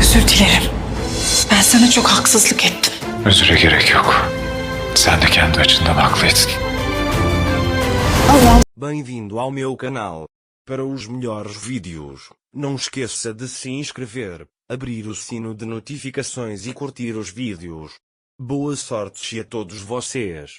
Özür dilerim. Ben sana çok haksızlık ettim. Özüre gerek yok. Sen de kendi açından haklıydın. Allah'ım. Bem-vindo ao meu canal. Para os melhores vídeos, não esqueça de se inscrever, abrir o sino de notificações e curtir os vídeos. Boa sorte a todos vocês.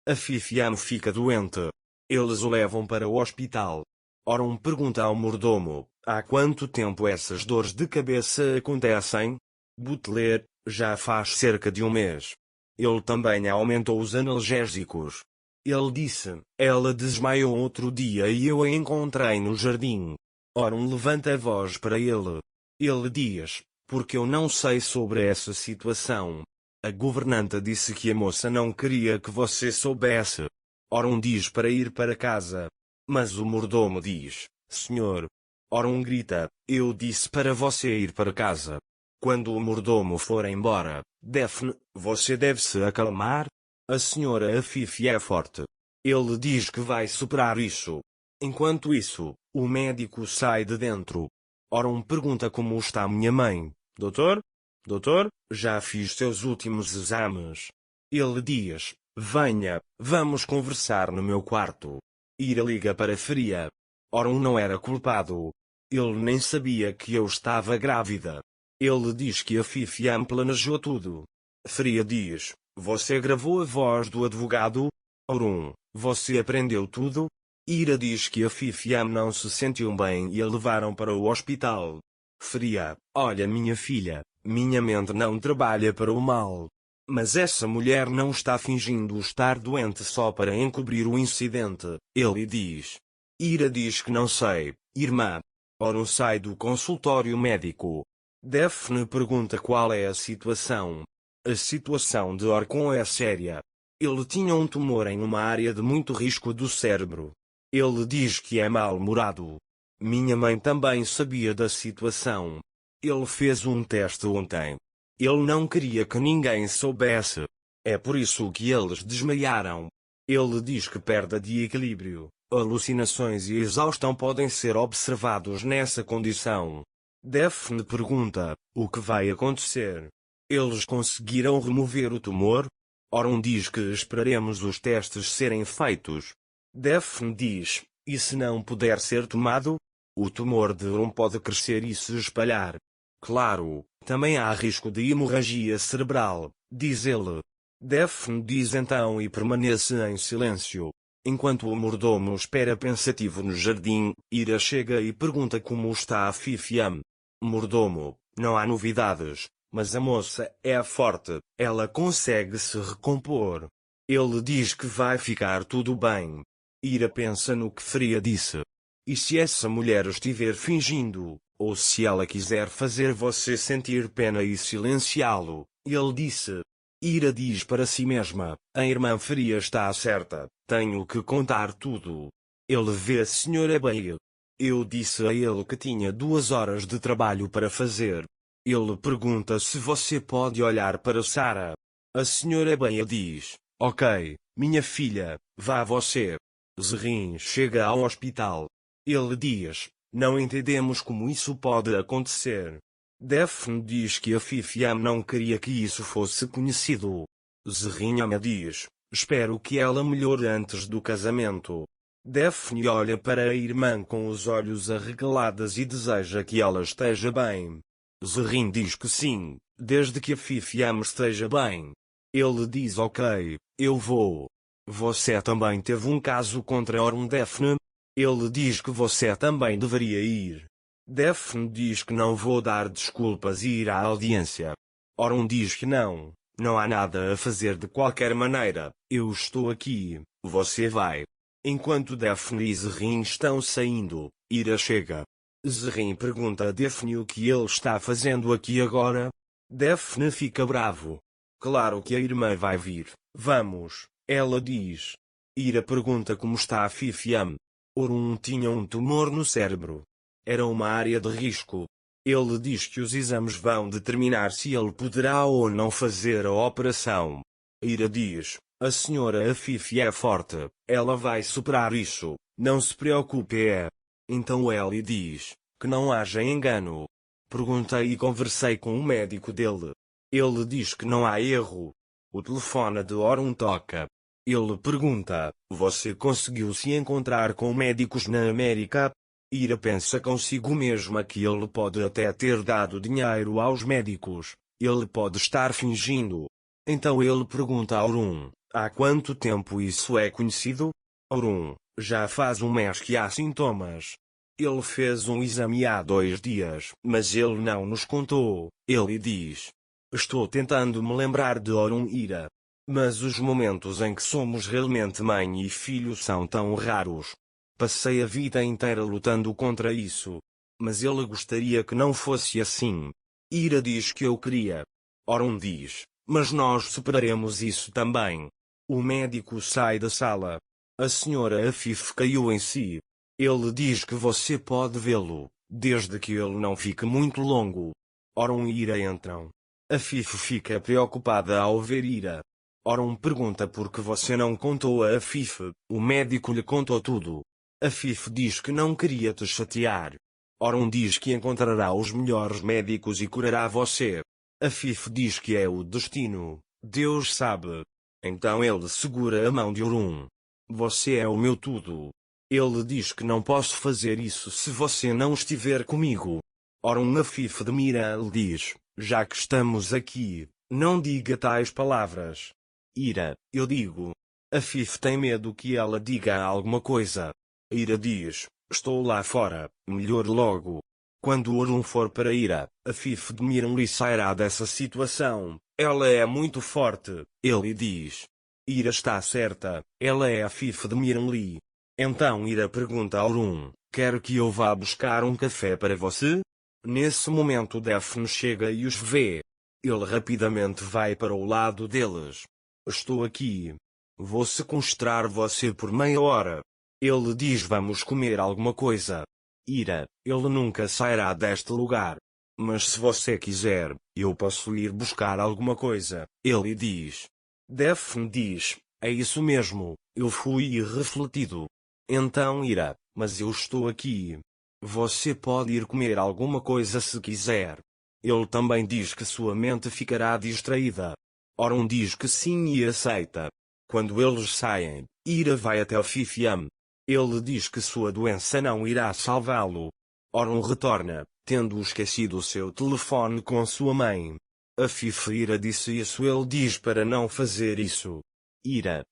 A Fifiam fica doente. Eles o levam para o hospital. Oron pergunta ao mordomo, há quanto tempo essas dores de cabeça acontecem? Butler, já faz cerca de um mês. Ele também aumentou os analgésicos. Ele disse, ela desmaiou outro dia e eu a encontrei no jardim. Oron levanta a voz para ele. Ele diz, porque eu não sei sobre essa situação. A governanta disse que a moça não queria que você soubesse. Oron diz para ir para casa. Mas o mordomo diz, senhor. Oron grita, eu disse para você ir para casa. Quando o mordomo for embora, Daphne, você deve se acalmar. A senhora Afife é forte. Ele diz que vai superar isso. Enquanto isso, o médico sai de dentro. Oron pergunta como está minha mãe. Doutor? Doutor, já fiz seus últimos exames. Ele diz, venha, vamos conversar no meu quarto. Ira liga para Fria. Oron não era culpado. Ele nem sabia que eu estava grávida. Ele diz que a Fifiam planejou tudo. Fria diz, você gravou a voz do advogado? Oron, você aprendeu tudo? Ira diz que a Fifiam não se sentiu bem e a levaram para o hospital. Fria, olha minha filha, minha mente não trabalha para o mal. Mas essa mulher não está fingindo estar doente só para encobrir o incidente, ele diz. Ira diz que não sei, irmã. Oron sai do consultório médico. Daphne pergunta qual é a situação. A situação de Orcon é séria. Ele tinha um tumor em uma área de muito risco do cérebro. Ele diz que é mal-humorado. Minha mãe também sabia da situação. Ele fez um teste ontem. Ele não queria que ninguém soubesse. É por isso que eles desmaiaram. Ele diz que perda de equilíbrio, alucinações e exaustão podem ser observados nessa condição. Daphne pergunta, o que vai acontecer? Eles conseguirão remover o tumor? Oron diz que esperaremos os testes serem feitos. Daphne diz, e se não puder ser tomado? O tumor de Oron pode crescer e se espalhar. Claro, também há risco de hemorragia cerebral, diz ele. Daphne diz então e permanece em silêncio. Enquanto o mordomo espera pensativo no jardim, Ira chega e pergunta como está a Fifiam. Mordomo, não há novidades, mas a moça é forte, ela consegue se recompor. Ele diz que vai ficar tudo bem. Ira pensa no que Fria disse. E se essa mulher estiver fingindo, ou se ela quiser fazer você sentir pena e silenciá-lo, ele disse. Ira diz para si mesma, a irmã Fria está certa, tenho que contar tudo. Ele vê a senhora Bale. Eu disse a ele que tinha 2 horas de trabalho para fazer. Ele pergunta se você pode olhar para Sarah. A senhora Bale diz, ok, minha filha, vá você. Zerrin chega ao hospital. Ele diz, não entendemos como isso pode acontecer. Daphne diz que a Fifiam não queria que isso fosse conhecido. Zerrin diz, espero que ela melhore antes do casamento. Daphne olha para a irmã com os olhos arregalados e deseja que ela esteja bem. Zerrin diz que sim, desde que a Fifiam esteja bem. Ele diz ok, eu vou. Você também teve um caso contra Oron Daphne? Ele diz que você também deveria ir. Daphne diz que não vou dar desculpas e ir à audiência. Oron diz que não, não há nada a fazer de qualquer maneira, eu estou aqui, você vai. Enquanto Daphne e Zerrin estão saindo, Ira chega. Zerrin pergunta a Daphne o que ele está fazendo aqui agora. Daphne fica bravo. Claro que a irmã vai vir, vamos, ela diz. Ira pergunta como está a Fifiam. Oron tinha um tumor no cérebro. Era uma área de risco. Ele diz que os exames vão determinar se ele poderá ou não fazer a operação. Ira diz, a senhora Afife é forte, ela vai superar isso, não se preocupe. Então Ellie diz, que não haja engano. Perguntei e conversei com o médico dele. Ele diz que não há erro. O telefone de Orun toca. Ele pergunta: você conseguiu se encontrar com médicos na América? Ira pensa consigo mesma que ele pode até ter dado dinheiro aos médicos. Ele pode estar fingindo. Então ele pergunta a Orun: há quanto tempo isso é conhecido? Orun: já faz um mês que há sintomas. Ele fez um exame há 2 dias, mas ele não nos contou. Ele diz: estou tentando me lembrar de Orun Ira. Mas os momentos em que somos realmente mãe e filho são tão raros. Passei a vida inteira lutando contra isso. Mas ele gostaria que não fosse assim. Ira diz que eu queria. Orun diz: mas nós superaremos isso também. O médico sai da sala. A senhora Afif caiu em si. Ele diz que você pode vê-lo, desde que ele não fique muito longo. Orun e Ira entram. Afif fica preocupada ao ver Ira. Orun pergunta por que você não contou a Afif. O médico lhe contou tudo. Afif diz que não queria te chatear. Orun diz que encontrará os melhores médicos e curará você. Afif diz que é o destino. Deus sabe. Então ele segura a mão de Orun. Você é o meu tudo. Ele diz que não posso fazer isso se você não estiver comigo. Orun Afif admira lhe diz: já que estamos aqui, não diga tais palavras. Ira: eu digo. Afif tem medo que ela diga alguma coisa. Ira diz: estou lá fora, melhor logo. Quando Orun for para Ira, Afif admira-lhe e sairá dessa situação. Ela é muito forte. Ele diz: Ira está certa, ela é Afif admira-lhe. Então Ira pergunta a Orun: quer que eu vá buscar um café para você? Nesse momento Daphne chega e os vê. Ele rapidamente vai para o lado deles. Estou aqui. Vou sequestrar você por meia hora. Ele diz: vamos comer alguma coisa. Ira: ele nunca sairá deste lugar. Mas se você quiser, eu posso ir buscar alguma coisa. Ele diz. Daphne diz: é isso mesmo, eu fui irrefletido. Então Ira: mas eu estou aqui. Você pode ir comer alguma coisa se quiser. Ele também diz que sua mente ficará distraída. Orun diz que sim e aceita. Quando eles saem, Ira vai até o Fifiam. Ele diz que sua doença não irá salvá-lo. Orun retorna, tendo esquecido seu telefone com sua mãe. A Ira disse isso. Ele diz para não fazer isso. Ira: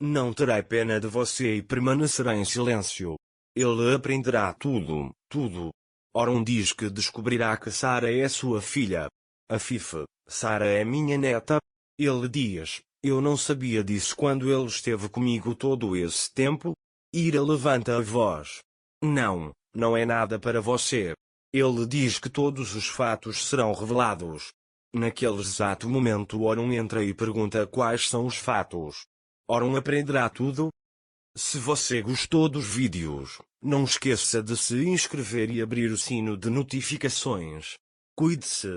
não terei pena de você e permanecerá em silêncio. Ele aprenderá tudo. Orun diz que descobrirá que Sara é sua filha. Afif: Sara é minha neta? Ele diz: eu não sabia disso quando ele esteve comigo todo esse tempo. Ira levanta a voz: não é nada para você. Ele diz que todos os fatos serão revelados. Naquele exato momento Orun entra e pergunta quais são os fatos. Orun aprenderá tudo? Se você gostou dos vídeos, não esqueça de se inscrever e abrir o sino de notificações. Cuide-se.